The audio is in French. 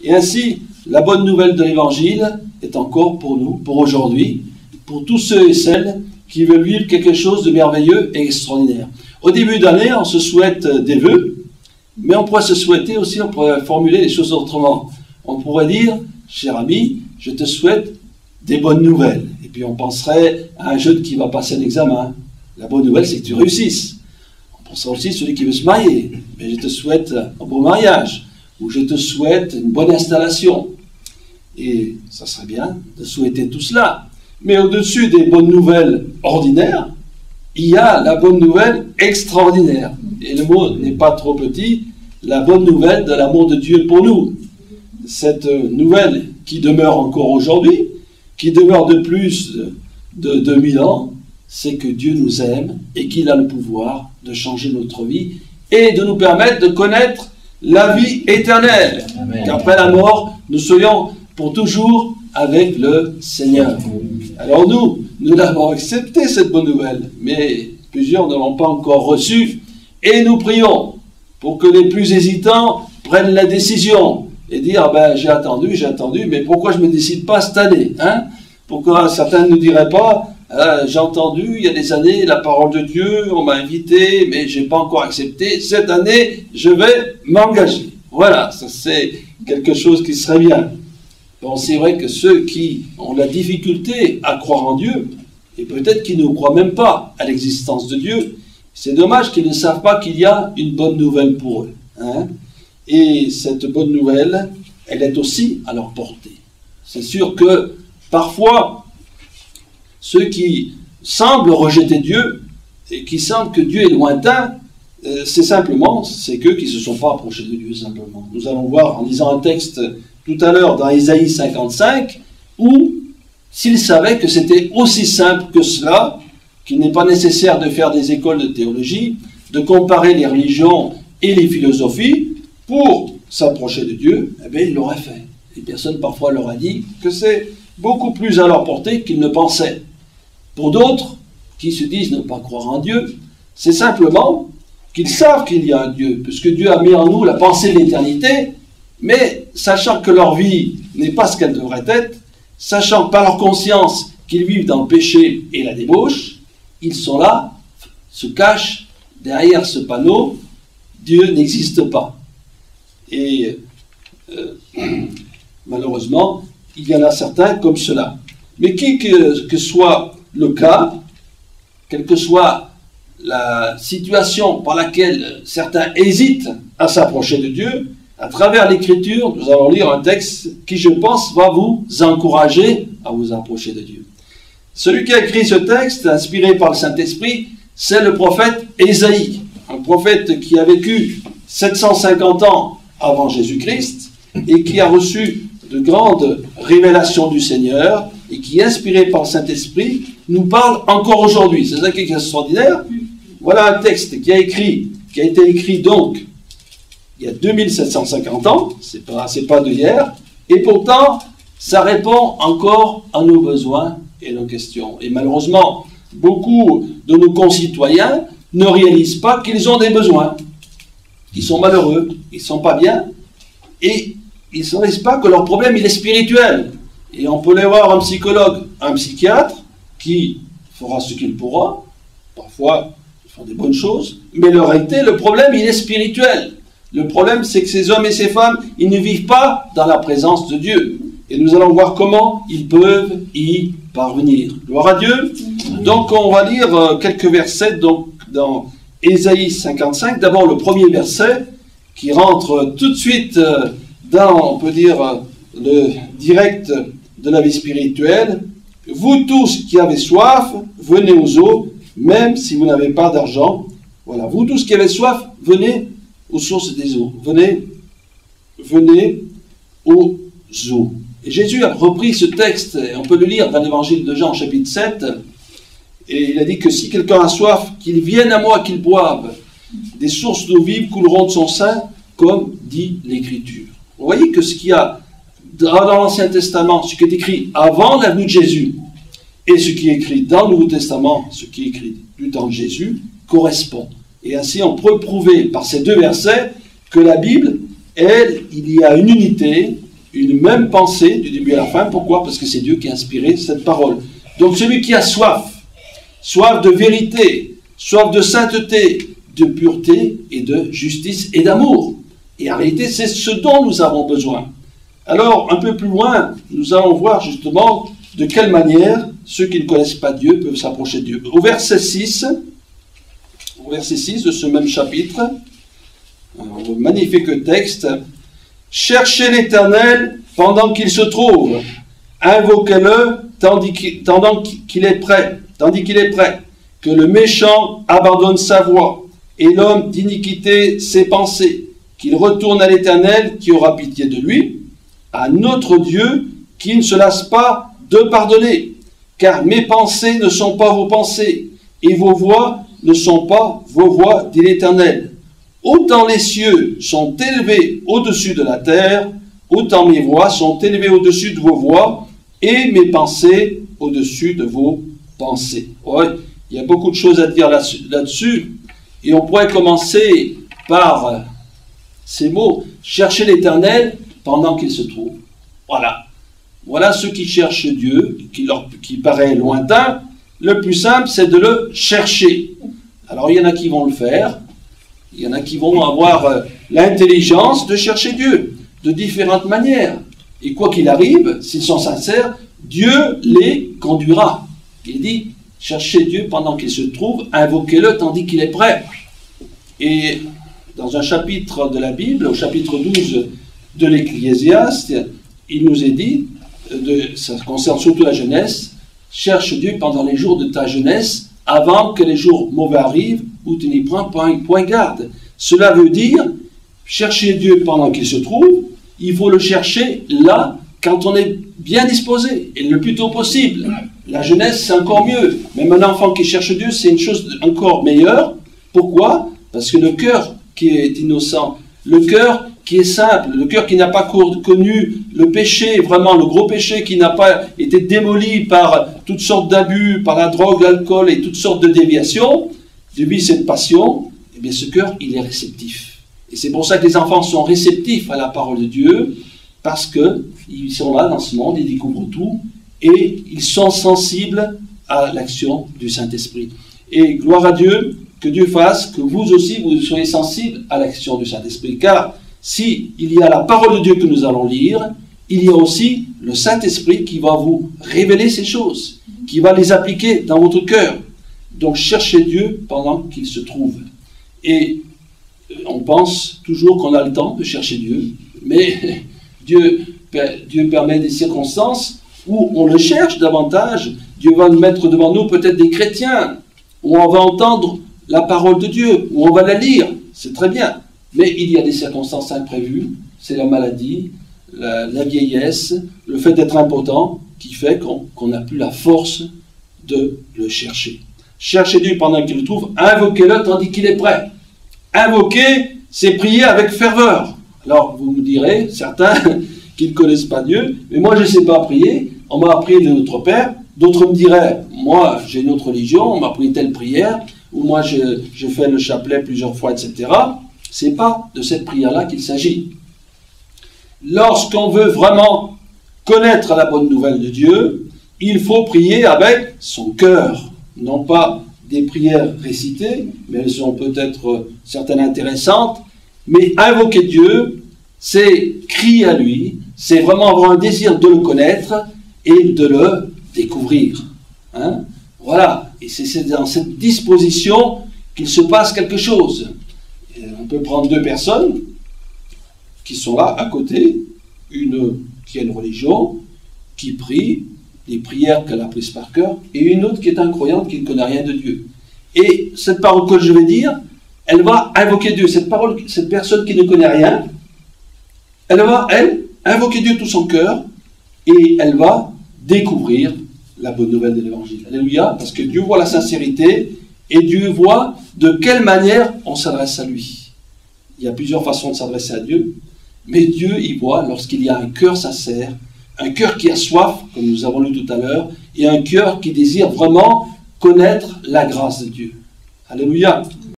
Et ainsi, la bonne nouvelle de l'Évangile est encore pour nous, pour aujourd'hui, pour tous ceux et celles qui veulent vivre quelque chose de merveilleux et extraordinaire. Au début d'année, on se souhaite des vœux, mais on pourrait se souhaiter aussi, on pourrait formuler les choses autrement. On pourrait dire, cher ami, je te souhaite des bonnes nouvelles. Et puis on penserait à un jeune qui va passer l'examen. La bonne nouvelle, c'est que tu réussisses. On penserait aussi à celui qui veut se marier. Mais je te souhaite un beau mariage. Ou je te souhaite une bonne installation. Et ça serait bien de souhaiter tout cela. Mais au-dessus des bonnes nouvelles ordinaires, il y a la bonne nouvelle extraordinaire. Et le mot n'est pas trop petit, la bonne nouvelle de l'amour de Dieu pour nous. Cette nouvelle qui demeure encore aujourd'hui, qui demeure de plus de 2000 ans, c'est que Dieu nous aime et qu'il a le pouvoir de changer notre vie et de nous permettre de connaître la vie éternelle. Qu'après la mort, nous soyons pour toujours avec le Seigneur. Alors nous l'avons accepté cette bonne nouvelle, mais plusieurs ne l'ont pas encore reçue et nous prions pour que les plus hésitants prennent la décision et dire j'ai attendu, mais pourquoi je ne me décide pas cette année, hein? Pourquoi certains ne diraient pas j'ai entendu il y a des années la parole de Dieu, on m'a invité, mais je n'ai pas encore accepté, cette année je vais m'engager. Voilà, ça c'est quelque chose qui serait bien. Bon, c'est vrai que ceux qui ont la difficulté à croire en Dieu, et peut-être qui ne croient même pas à l'existence de Dieu, c'est dommage qu'ils ne savent pas qu'il y a une bonne nouvelle pour eux, hein? Et cette bonne nouvelle, elle est aussi à leur portée. C'est sûr que parfois, ceux qui semblent rejeter Dieu et qui sentent que Dieu est lointain, c'est qu'eux qui ne se sont pas approchés de Dieu simplement. Nous allons voir en lisant un texte tout à l'heure dans Ésaïe 55, où s'ils savaient que c'était aussi simple que cela, qu'il n'est pas nécessaire de faire des écoles de théologie, de comparer les religions et les philosophies pour s'approcher de Dieu, eh bien ils l'auraient fait. Et personne parfois leur a dit que c'est beaucoup plus à leur portée qu'ils ne pensaient. Pour d'autres, qui se disent ne pas croire en Dieu, c'est simplement qu'ils savent qu'il y a un Dieu, puisque Dieu a mis en nous la pensée de l'éternité, mais sachant que leur vie n'est pas ce qu'elle devrait être, sachant par leur conscience qu'ils vivent dans le péché et la débauche, ils sont là, se cachent derrière ce panneau, Dieu n'existe pas. Et malheureusement, il y en a certains comme cela. Mais qui que soit le cas, quelle que soit la situation par laquelle certains hésitent à s'approcher de Dieu, à travers l'Écriture, nous allons lire un texte qui, je pense, va vous encourager à vous approcher de Dieu. Celui qui a écrit ce texte, inspiré par le Saint-Esprit, c'est le prophète Ésaïe, un prophète qui a vécu 750 ans avant Jésus-Christ et qui a reçu de grandes révélations du Seigneur et qui, inspiré par le Saint-Esprit, nous parle encore aujourd'hui. C'est ça qui est extraordinaire. Voilà un texte qui a été écrit donc il y a 2750 ans, c'est pas de hier, et pourtant ça répond encore à nos besoins et nos questions. Et malheureusement, beaucoup de nos concitoyens ne réalisent pas qu'ils ont des besoins. Ils sont malheureux, ils ne sont pas bien, et ils ne réalisent pas que leur problème il est spirituel. Et on peut aller voir un psychologue, un psychiatre, qui fera ce qu'il pourra, parfois ils font des bonnes choses, mais en réalité, le problème il est spirituel. Le problème, c'est que ces hommes et ces femmes, ils ne vivent pas dans la présence de Dieu. Et nous allons voir comment ils peuvent y parvenir. Gloire à Dieu. Donc, on va lire quelques versets donc, dans Ésaïe 55. D'abord, le premier verset qui rentre tout de suite dans, on peut dire, le direct de la vie spirituelle. Vous tous qui avez soif, venez aux eaux, même si vous n'avez pas d'argent. Voilà, vous tous qui avez soif, venez aux sources des eaux. Venez aux eaux. Et Jésus a repris ce texte, et on peut le lire dans l'évangile de Jean, chapitre 7, et il a dit que si quelqu'un a soif, qu'il vienne à moi, qu'il boive. Des sources d'eau vive couleront de son sein, comme dit l'Écriture. Vous voyez que ce qu'il y a dans l'Ancien Testament, ce qui est écrit avant la venue de Jésus, et ce qui est écrit dans le Nouveau Testament, ce qui est écrit du temps de Jésus, correspond. Et ainsi, on peut prouver par ces deux versets que la Bible, elle, il y a une unité une même pensée du début à la fin. Pourquoi? Parce que c'est Dieu qui a inspiré cette parole. Donc celui qui a soif, soif de vérité, soif de sainteté, de pureté et de justice et d'amour. Et en réalité, c'est ce dont nous avons besoin. Alors, un peu plus loin, nous allons voir justement de quelle manière ceux qui ne connaissent pas Dieu peuvent s'approcher de Dieu. Au verset 6 de ce même chapitre, un magnifique texte, « Cherchez l'Éternel pendant qu'il se trouve, invoquez-le tandis qu'il est prêt, que le méchant abandonne sa voie, et l'homme d'iniquité ses pensées, qu'il retourne à l'Éternel qui aura pitié de lui, à notre Dieu qui ne se lasse pas de pardonner, car mes pensées ne sont pas vos pensées, et vos voies ne sont pas vos voies, dit l'Éternel. Autant les cieux sont élevés au-dessus de la terre, autant mes voies sont élevées au-dessus de vos voies, et mes pensées au-dessus de vos pensées. Ouais, il y a beaucoup de choses à dire là-dessus, et on pourrait commencer par ces mots, chercher l'Éternel pendant qu'il se trouve. Voilà ceux qui cherchent Dieu, qui paraît lointain. Le plus simple, c'est de le chercher. Alors, il y en a qui vont le faire. Il y en a qui vont avoir l'intelligence de chercher Dieu de différentes manières. Et quoi qu'il arrive, s'ils sont sincères, Dieu les conduira. Il dit, cherchez Dieu pendant qu'il se trouve, invoquez-le tandis qu'il est prêt. Et dans un chapitre de la Bible, au chapitre 12 de l'Ecclésiaste, il nous est dit, ça concerne surtout la jeunesse, cherche Dieu pendant les jours de ta jeunesse, avant que les jours mauvais arrivent, où tu n'y prends point garde. Cela veut dire, chercher Dieu pendant qu'il se trouve, il faut le chercher là, quand on est bien disposé, et le plus tôt possible. La jeunesse, c'est encore mieux. Même un enfant qui cherche Dieu, c'est une chose encore meilleure. Pourquoi? Parce que le cœur qui est innocent, le cœur qui est simple, le cœur qui n'a pas connu le péché, vraiment le gros péché, qui n'a pas été démoli par toutes sortes d'abus, par la drogue, l'alcool et toutes sortes de déviations, depuis cette passion, eh bien ce cœur, il est réceptif. Et c'est pour ça que les enfants sont réceptifs à la parole de Dieu, parce qu'ils sont là dans ce monde, ils découvrent tout, et ils sont sensibles à l'action du Saint-Esprit. Et gloire à Dieu, que Dieu fasse que vous aussi, vous soyez sensibles à l'action du Saint-Esprit. Car si il y a la parole de Dieu que nous allons lire, il y a aussi le Saint-Esprit qui va vous révéler ces choses, qui va les appliquer dans votre cœur. Donc cherchez Dieu pendant qu'il se trouve. Et on pense toujours qu'on a le temps de chercher Dieu, mais Dieu permet des circonstances où on le cherche davantage. Dieu va nous mettre devant nous peut-être des chrétiens, où on va entendre la parole de Dieu, où on va la lire, c'est très bien. Mais il y a des circonstances imprévues, c'est la maladie, la vieillesse, le fait d'être impotent, qui fait qu'on n'a plus la force de le chercher. Cherchez Dieu pendant qu'il le trouve, invoquez-le tandis qu'il est prêt. Invoquer, c'est prier avec ferveur. Alors, vous me direz, certains qui ne connaissent pas Dieu, mais moi je ne sais pas prier, on m'a appris de notre Père, d'autres me diraient, moi j'ai une autre religion, on m'a appris telle prière, ou moi je fais le chapelet plusieurs fois, etc. Ce n'est pas de cette prière-là qu'il s'agit. Lorsqu'on veut vraiment connaître la bonne nouvelle de Dieu, il faut prier avec son cœur. Non pas des prières récitées, mais elles sont peut-être certaines intéressantes, mais invoquer Dieu, c'est crier à lui, c'est vraiment avoir un désir de le connaître et de le découvrir. Hein? Voilà, et c'est dans cette disposition qu'il se passe quelque chose. Et on peut prendre deux personnes qui sont là à côté, une qui a une religion, qui prie, les prières qu'elle a prises par cœur, et une autre qui est incroyante, qui ne connaît rien de Dieu. Et cette parole que je vais dire, elle va invoquer Dieu. Cette personne qui ne connaît rien, elle va, invoquer Dieu tout son cœur, et elle va découvrir la bonne nouvelle de l'Évangile. Alléluia, parce que Dieu voit la sincérité, et Dieu voit de quelle manière on s'adresse à lui. Il y a plusieurs façons de s'adresser à Dieu, mais Dieu y voit lorsqu'il y a un cœur sincère, un cœur qui a soif, comme nous avons lu tout à l'heure, et un cœur qui désire vraiment connaître la grâce de Dieu. Alléluia.